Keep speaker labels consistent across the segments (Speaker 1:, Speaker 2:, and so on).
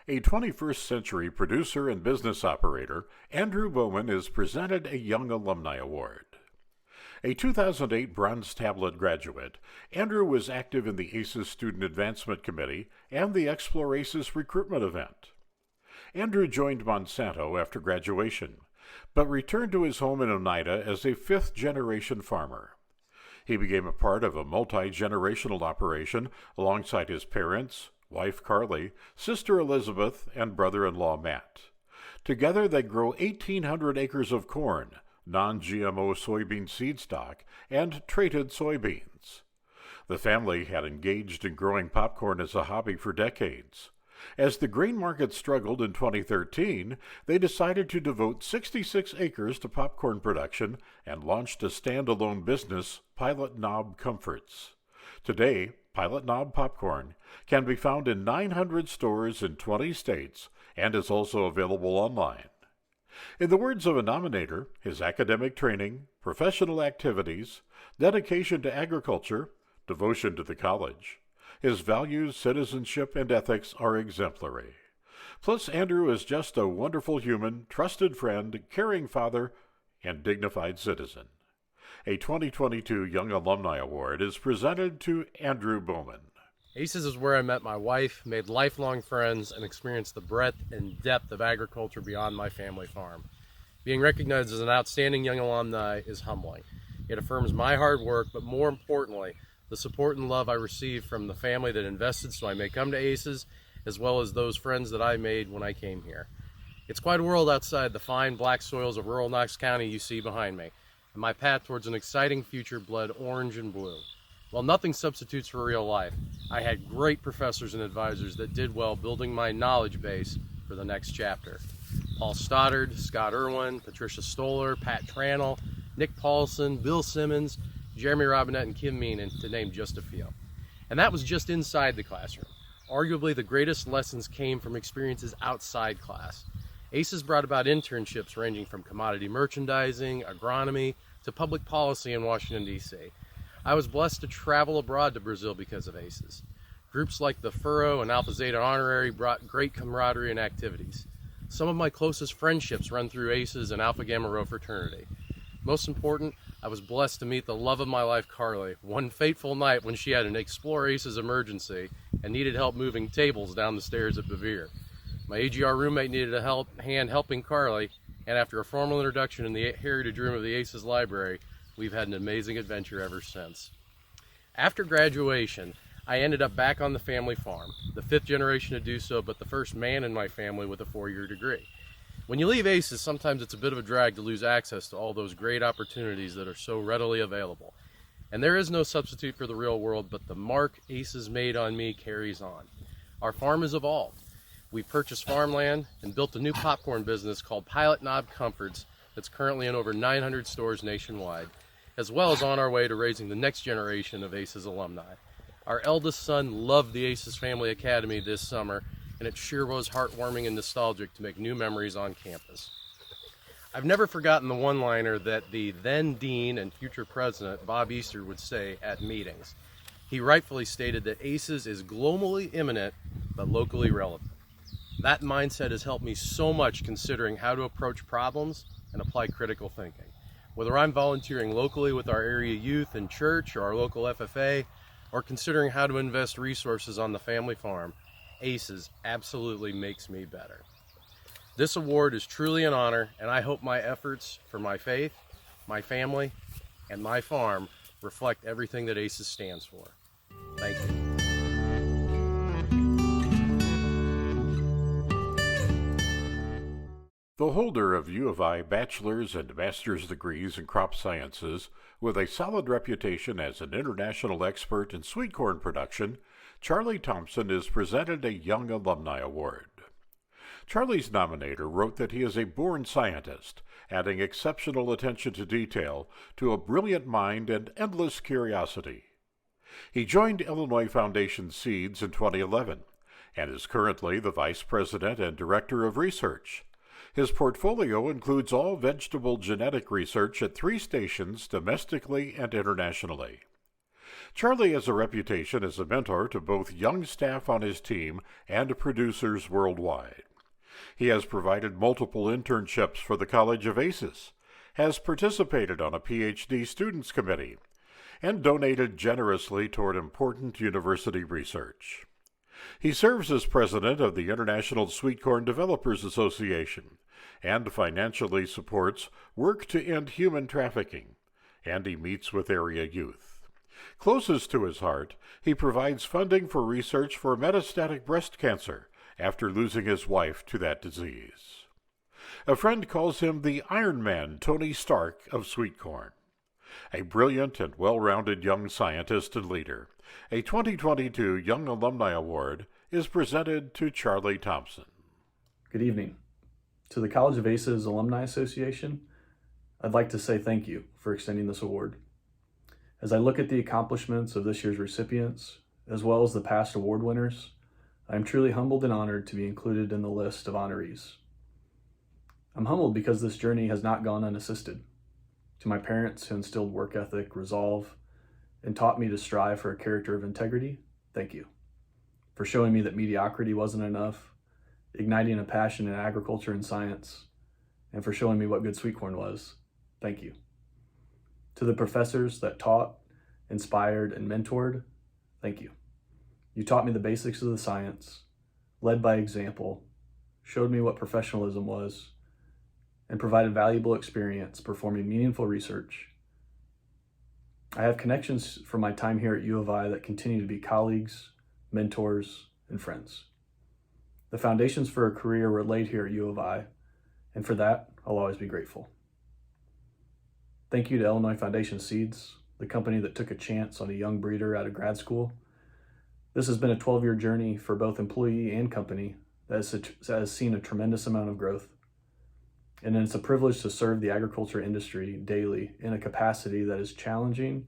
Speaker 1: A 21st century producer and business operator, Andrew Bowman is presented a Young Alumni Award. A 2008 Bronze Tablet graduate, Andrew was active in the ACES Student Advancement Committee and the Explore ACES recruitment event. Andrew joined Monsanto after graduation, but returned to his home in Oneida as a fifth-generation farmer. He became a part of a multi-generational operation alongside his parents, wife Carly, sister Elizabeth, and brother-in-law Matt. Together they grow 1,800 acres of corn, non-GMO soybean seed stock, and traded soybeans. The family had engaged in growing popcorn as a hobby for decades. As the grain market struggled in 2013, they decided to devote 66 acres to popcorn production and launched a standalone business, Pilot Knob Comforts. Today, Pilot Knob popcorn can be found in 900 stores in 20 states and is also available online. In the words of a nominator, his academic training, professional activities, dedication to agriculture, devotion to the college, his values, citizenship, and ethics are exemplary. Plus, Andrew is just a wonderful human, trusted friend, caring father, and dignified citizen. A 2022 Young Alumni Award is presented to Andrew Bowman.
Speaker 2: ACES is where I met my wife, made lifelong friends, and experienced the breadth and depth of agriculture beyond my family farm. Being recognized as an outstanding young alumni is humbling. It affirms my hard work, but more importantly, the support and love I received from the family that invested so I may come to ACES, as well as those friends that I made when I came here. It's quite a world outside the fine black soils of rural Knox County you see behind me, and my path towards an exciting future bled orange and blue. While nothing substitutes for real life, I had great professors and advisors that did well building my knowledge base for the next chapter. Paul Stoddard, Scott Irwin, Patricia Stoller, Pat Tranel, Nick Paulson, Bill Simmons, Jeremy Robinette, and Kim Meenan, to name just a few. And that was just inside the classroom. Arguably, the greatest lessons came from experiences outside class. ACES brought about internships ranging from commodity merchandising, agronomy, to public policy in Washington, D.C. I was blessed to travel abroad to Brazil because of ACES. Groups like the Furrow and Alpha Zeta Honorary brought great camaraderie and activities. Some of my closest friendships run through ACES and Alpha Gamma Rho fraternity. Most important, I was blessed to meet the love of my life, Carly, one fateful night when she had an Explore ACES emergency and needed help moving tables down the stairs at Bevere. My AGR roommate needed a hand helping Carly, and after a formal introduction in the heritage room of the ACES library, we've had an amazing adventure ever since. After graduation, I ended up back on the family farm, the fifth generation to do so, but the first man in my family with a 4-year degree. When you leave ACES, sometimes it's a bit of a drag to lose access to all those great opportunities that are so readily available. And there is no substitute for the real world, but the mark ACES made on me carries on. Our farm has evolved. We purchased farmland and built a new popcorn business called Pilot Knob Comforts that's currently in over 900 stores nationwide, as well as on our way to raising the next generation of ACES alumni. Our eldest son loved the ACES Family Academy this summer, and it sure was heartwarming and nostalgic to make new memories on campus. I've never forgotten the one-liner that the then dean and future president, Bob Easter, would say at meetings. He rightfully stated that ACES is globally imminent, but locally relevant. That mindset has helped me so much considering how to approach problems and apply critical thinking. Whether I'm volunteering locally with our area youth and church or our local FFA, or considering how to invest resources on the family farm, ACES absolutely makes me better. This award is truly an honor, and I hope my efforts for my faith, my family, and my farm reflect everything that ACES stands for. Thank you.
Speaker 1: The holder of U of I bachelor's and master's degrees in crop sciences, with a solid reputation as an international expert in sweet corn production, Charlie Thompson is presented a Young Alumni Award. Charlie's nominator wrote that he is a born scientist, adding exceptional attention to detail to a brilliant mind and endless curiosity. He joined Illinois Foundation Seeds in 2011 and is currently the Vice President and Director of Research. His portfolio includes all vegetable genetic research at 3 stations domestically and internationally. Charlie has a reputation as a mentor to both young staff on his team and producers worldwide. He has provided multiple internships for the College of Aces, has participated on a PhD students committee, and donated generously toward important university research. He serves as president of the International Sweet Corn Developers Association and financially supports work to end human trafficking, and he meets with area youth. Closest to his heart, he provides funding for research for metastatic breast cancer after losing his wife to that disease. A friend calls him the Iron Man Tony Stark of sweet corn. A brilliant and well-rounded young scientist and leader, a 2022 Young Alumni Award is presented to Charlie Thompson.
Speaker 3: Good evening. To the College of Aces Alumni Association, I'd like to say thank you for extending this award. As I look at the accomplishments of this year's recipients, as well as the past award winners, I am truly humbled and honored to be included in the list of honorees. I'm humbled because this journey has not gone unassisted. To my parents who instilled work ethic, resolve, and taught me to strive for a character of integrity, thank you. For showing me that mediocrity wasn't enough, igniting a passion in agriculture and science, and for showing me what good sweet corn was, thank you. To the professors that taught, inspired, and mentored, thank you. You taught me the basics of the science, led by example, showed me what professionalism was, and provided valuable experience performing meaningful research. I have connections from my time here at U of I that continue to be colleagues, mentors, and friends. The foundations for a career were laid here at U of I, and for that, I'll always be grateful. Thank you to Illinois Foundation Seeds, the company that took a chance on a young breeder out of grad school. This has been a 12-year journey for both employee and company that has seen a tremendous amount of growth. And it's a privilege to serve the agriculture industry daily in a capacity that is challenging,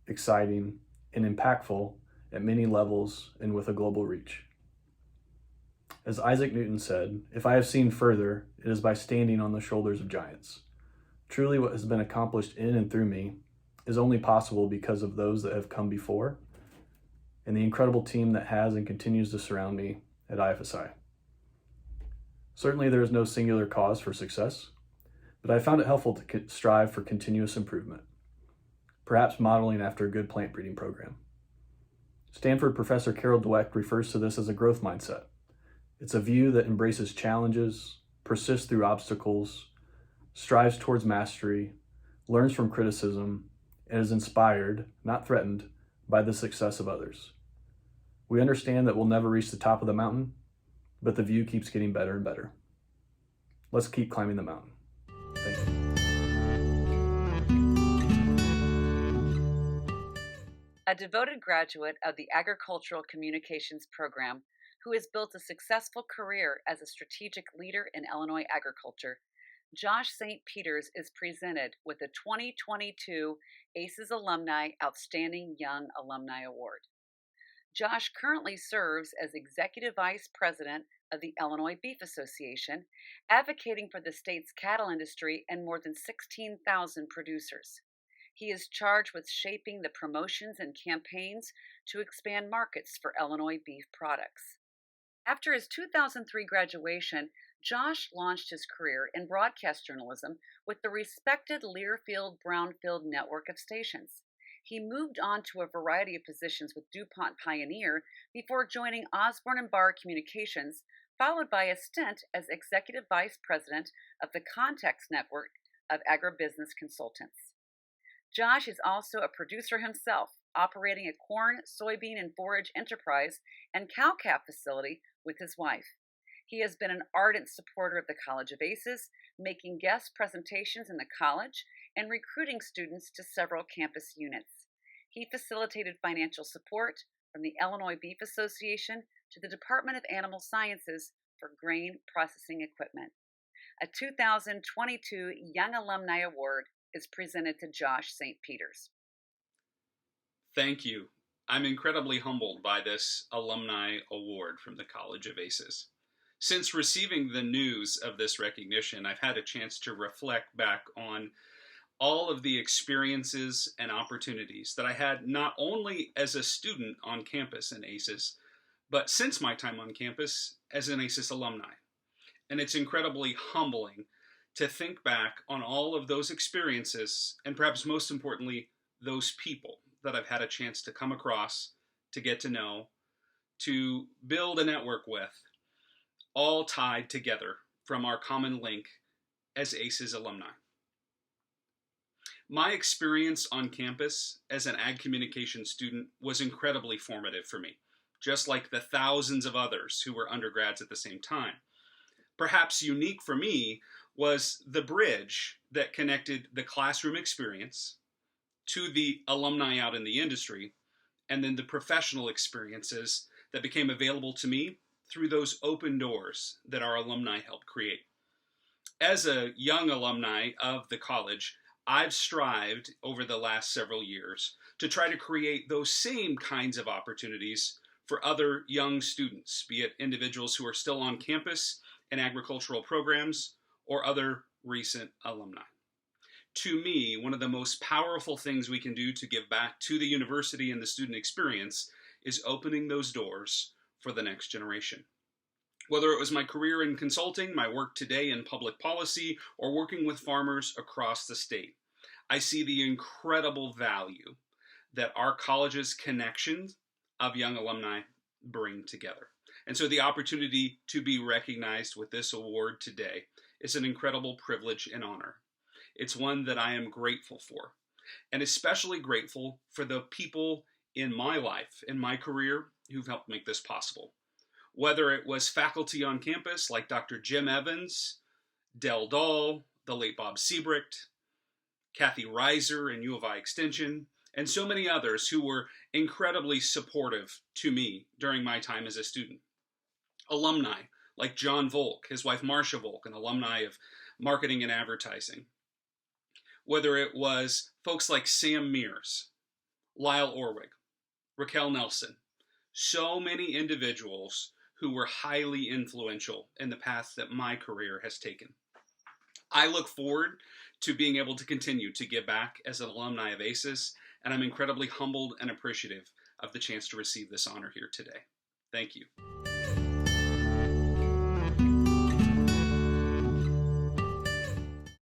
Speaker 3: exciting, and impactful at many levels and with a global reach. As Isaac Newton said, "If I have seen further, it is by standing on the shoulders of giants." Truly, what has been accomplished in and through me is only possible because of those that have come before and the incredible team that has and continues to surround me at IFSI. Certainly, there is no singular cause for success, but I found it helpful to strive for continuous improvement, perhaps modeling after a good plant breeding program. Stanford professor Carol Dweck refers to this as a growth mindset. It's a view that embraces challenges, persists through obstacles, strives towards mastery, learns from criticism, and is inspired, not threatened, by the success of others. We understand that we'll never reach the top of the mountain, but the view keeps getting better and better. Let's keep climbing the mountain. Thank
Speaker 4: you. A devoted graduate of the Agricultural Communications Program who has built a successful career as a strategic leader in Illinois agriculture, Josh St. Peters is presented with the 2022 ACES Alumni Outstanding Young Alumni Award. Josh currently serves as Executive Vice President of the Illinois Beef Association, advocating for the state's cattle industry and more than 16,000 producers. He is charged with shaping the promotions and campaigns to expand markets for Illinois beef products. After his 2003 graduation, Josh launched his career in broadcast journalism with the respected Learfield-Brownfield network of stations. He moved on to a variety of positions with DuPont Pioneer before joining Osborne & Barr Communications, followed by a stint as Executive Vice President of the Context Network of Agribusiness Consultants. Josh is also a producer himself, operating a corn, soybean, and forage enterprise and cow-calf facility with his wife. He has been an ardent supporter of the College of Aces, making guest presentations in the college and recruiting students to several campus units. He facilitated financial support from the Illinois Beef Association to the Department of Animal Sciences for grain processing equipment. A 2022 Young Alumni Award is presented to Josh St. Peters.
Speaker 5: Thank you. I'm incredibly humbled by this Alumni Award from the College of Aces. Since receiving the news of this recognition, I've had a chance to reflect back on all of the experiences and opportunities that I had not only as a student on campus in ACES, but since my time on campus as an ACES alumni. And it's incredibly humbling to think back on all of those experiences, and perhaps most importantly, those people that I've had a chance to come across, to get to know, to build a network with, all tied together from our common link as ACES alumni. My experience on campus as an ag communication student was incredibly formative for me, just like the thousands of others who were undergrads at the same time. Perhaps unique for me was the bridge that connected the classroom experience to the alumni out in the industry, and then the professional experiences that became available to me through those open doors that our alumni helped create. As a young alumni of the college, I've strived over the last several years to try to create those same kinds of opportunities for other young students, be it individuals who are still on campus in agricultural programs or other recent alumni. To me, one of the most powerful things we can do to give back to the university and the student experience is opening those doors for the next generation. Whether it was my career in consulting, my work today in public policy, or working with farmers across the state, I see the incredible value that our college's connections of young alumni bring together. And so the opportunity to be recognized with this award today is an incredible privilege and honor. It's one that I am grateful for, and especially grateful for the people in my life, in my career, who've helped make this possible. Whether it was faculty on campus like Dr. Jim Evans, Del Dahl, the late Bob Siebricht, Kathy Reiser in U of I Extension, and so many others who were incredibly supportive to me during my time as a student. Alumni like John Volk, his wife Marcia Volk, an alumni of marketing and advertising. Whether it was folks like Sam Mears, Lyle Orwig, Raquel Nelson, so many individuals who were highly influential in the path that my career has taken. I look forward to being able to continue to give back as an alumni of ACES, and I'm incredibly humbled and appreciative of the chance to receive this honor here today. Thank you.